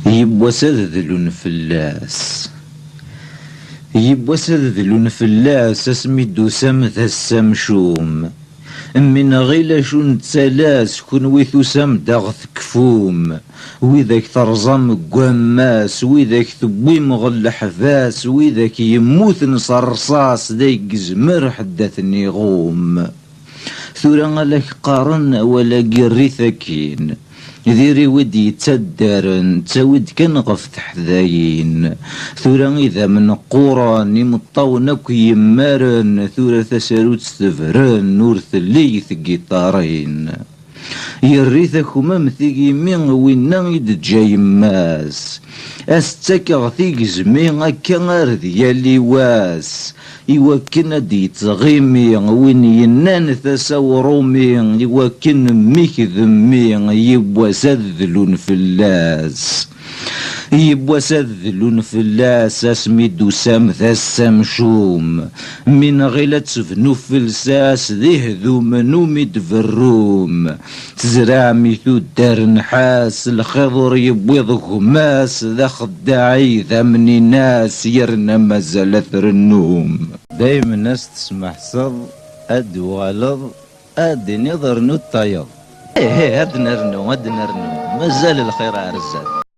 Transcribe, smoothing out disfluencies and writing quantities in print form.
يبوسد ذلون فلاس يبوسد ذلون فلاس اسمي دوسام ذا السمشوم من غيلا شون تسالاس كون ويثو سام داغث كفوم ويذاك ترزم قماس ويذاك ثبوي مغل حفاس ويذاك يموت نصرصاص دايق زمر حدث النغوم ثورا لك قارن ولا قري ثكين ذيري ودي يتدارن تاود كان غف تحذاين ثورا إذا من قران يمطونك يمارن ثورا ثساروت ستفرن نور ثلي ثقيطارين يريثك ممثيقي من وينا يدجاي ماس استكغ ثيق زمين اكا غاردي يالي واس يوكن دي تغيمي وين ينان ثساورومي يوكن ميك ذمي يبوا سذلون فلاس يبوا سذلون فلاس اسمي دوسام ذا السمشوم من غيلة تفنو فلساس ذيه ذو منو مدفروم تزرع ميثو دار نحاس الخضر يبويض غماس ذا خداعي ذا مني ناس يرنا مازال اثر النوم دايما الناس تسمح صد اد والض اد نظر نو الطيض هاد نرنو مازال الخير عرزات